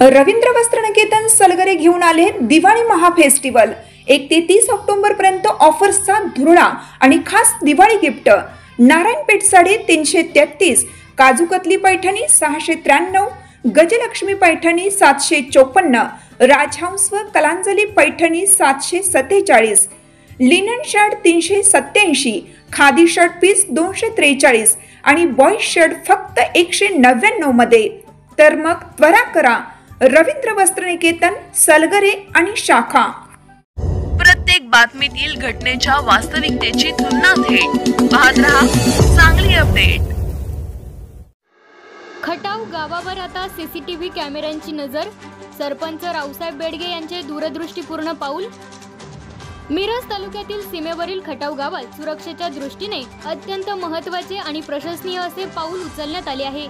रवींद्र वस्त्रनिकेतन सलगरे घेऊन आले दिवाळी महाफेस्टिवल। 1 ते 30 ऑक्टोबर पर्यंत ऑफर्सचा धुरळा आणि खास दिवाळी गिफ्ट। नारायणपेठ साडी 333, काजूकतली पैठणी 693, गजलक्ष्मी पैठणी 754, राजहंस व Kalanjali Paithani 747, linen shirt 387, khadi shirt piece 243 आणि बॉयज शर्ट फक्त 199 मध्ये। तर मग त्वरा करा, रवींद्र वस्त्रनिकेतन सलगरे आणि शाखा। प्रत्येक बातमीतील घटनेच्या वास्तविकतेची तुलना थेट पाहत रहा सांगली अपडेट। खटाव गावावर आता सीसीटीव्ही कॅमेऱ्यांची नजर। सरपंच रावसाहेब बेडगे यांचे दूरदृष्टीपूर्ण पाऊल। मिरज तालुक्यातील सीमेवरील खटाव गावात सुरक्षेच्या दृष्टीने अत्यंत महत्त्वाचे आणि प्रशंसनीय असे पाऊल उचलण्यात आले आहे।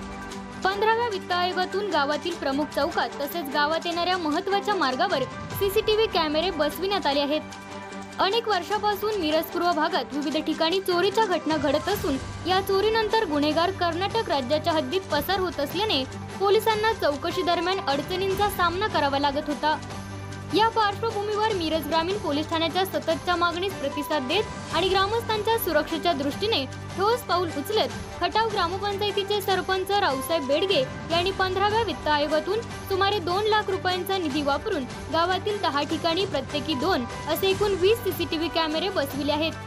15व्या वित्त आयोगातून गावातील प्रमुख चौकात तसेच गावात येणाऱ्या महत्त्वाच्या मार्गावर सीसीटीव्ही कॅमेरे बसविण्यात आले आहेत। अनेक वर्षापासून मिरज पूर्व भागात विविध ठिकाणी चोरीच्या घटना घडत असून या चोरीनंतर गुन्हेगार कर्नाटक राज्याच्या हद्दीत पसार होत असल्याने पोलिसांना चौकशी दरम्यान अडचणींचा सामना करावा लागत होता। या पार्श्वभूमीवर मिरज ग्रामीण पोलीस ठाण्याच्या सततच्या मागणीस प्रतिसाद देत आणि ग्रामस्थांच्या सुरक्षेच्या दृष्टीने ठोस पाऊल उचलत खटाव ग्रामपंचायतीचे सरपंच रावसाहेब बेडगे यांनी 15व्या वित्त आयोगातून सुमारे 2 लाख रुपयांचा निधी वापरून गावातील 10 ठिकाणी प्रत्येकी 2 असे एकूण 20 सीसीटीव्ही कॅमेरे बसविले आहेत।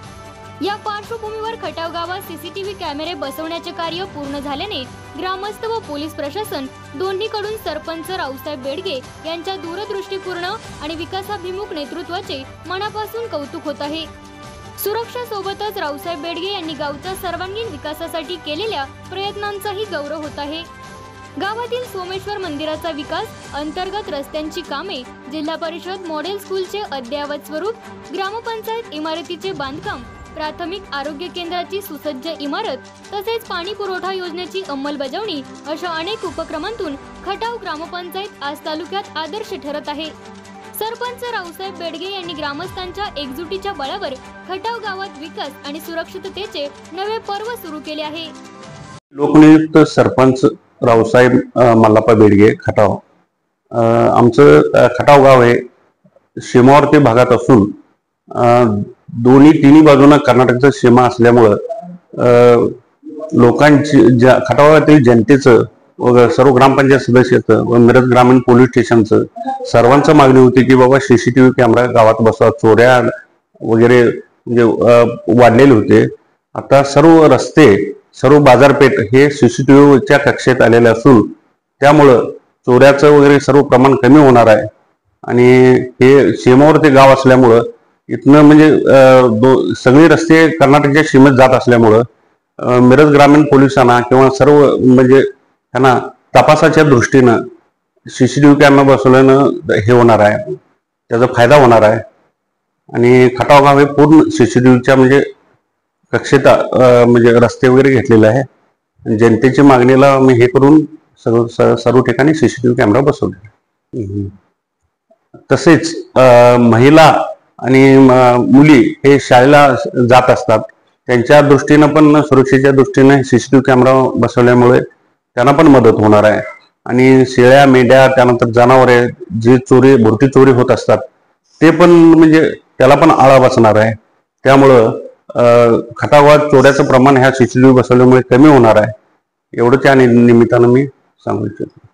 या पार्श्वभूमीवर खटाव गावात सीसीटीव्ही कॅमेरे बसवण्याचे कार्य पूर्ण झाल्याने ग्रामस्थ व पोलीस प्रशासन दोन्हीकडून सरपंच रावसाहेब बेडगे यांच्या दूरदृष्टीपूर्ण आणि विकासाभिमुख नेतृत्वाचे मनापासून कौतुक होत आहे। सुरक्षेसोबतच रावसाहेब बेडगे यांनी गावच्या सर्वांगीण विकासासाठी केलेल्या प्रयत्नांचाही गौरव होत आहे। गावातील सोमेश्वर मंदिराचा विकास, अंतर्गत रस्त्यांची कामे, जिल्हा परिषद मॉडेल स्कूलचे अद्ययावत स्वरूप, ग्रामपंचायत इमारतीचे बांधकाम, प्राथमिक आरोग्य केंद्राची सुसज्ज इमारत तसेच पाणी पुरवठा योजनेची अंमलबजावणी अशा अनेक उपक्रमांतून खटाव ग्रामपंचायत आज तालुक्यात आदर्श ठरत आहे। सरपंच रावसाहेब बेडगे यांनी ग्रामस्थांच्या एकजुटीच्या बळावर खटाव गावात विकास आणि सुरक्षिततेचे नवे पर्व सुरू केले आहे। लोकनियुक्त सरपंच रावसाहेब मल्लाप्पा बेडगे खटाव, आमचं खटाव गाव हे सीमावर्ती भागात असून तिन्ही बाजूने कर्नाटकचा सीमा असल्यामुळं लोकांची खटावातील जनतेचं व सर्व ग्रामपंचायत सदस्याचं व मिरज ग्रामीण पोलीस स्टेशनचं सर्वांचं मागणी होती की बाबा सीसीटीव्ही कॅमेरा गावात बसवा। चोऱ्या वगैरे म्हणजे वाढलेले होते। आता सर्व रस्ते, सर्व बाजारपेठ हे सीसीटीव्हीच्या कक्षेत आलेले असून त्यामुळं चोऱ्याचं वगैरे सर्व प्रमाण कमी होणार आहे। आणि हे सीमावर्ती गाव असल्यामुळं इथनं म्हणजे सगळे रस्ते कर्नाटकच्या सीमेत जात असल्यामुळं मिरज ग्रामीण पोलिसांना किंवा सर्व म्हणजे त्यांना तपासाच्या दृष्टीनं सीसीटीव्ही कॅमेरा बसवल्यानं हे होणार आहे, त्याचा फायदा होणार आहे। आणि खटाव गाव हे पूर्ण सीसीटीव्हीच्या म्हणजे कक्षेत म्हणजे रस्ते वगैरे घेतलेले आहे। जनतेची मागणीला मी हे करून सर्व ठिकाणी सीसीटीव्ही कॅमेरा बसवले। तसेच महिला आणि मुली हे शाळेला जात असतात, त्यांच्या दृष्टीनं पण सुरक्षेच्या दृष्टीने सीसीटीव्ही कॅमेरा बसवल्यामुळे त्यांना पण मदत होणार आहे। आणि शेळ्या, मेंढ्या, त्यानंतर जनावरे जे भरती चोरी होत असतात ते पण म्हणजे त्याला पण आळा बसणार आहे। त्यामुळं खटावात चोऱ्याचं प्रमाण ह्या सीसीटीव्ही बसवल्यामुळे कमी होणार आहे, एवढंच या निमित्तानं मी सांगू इच्छितो।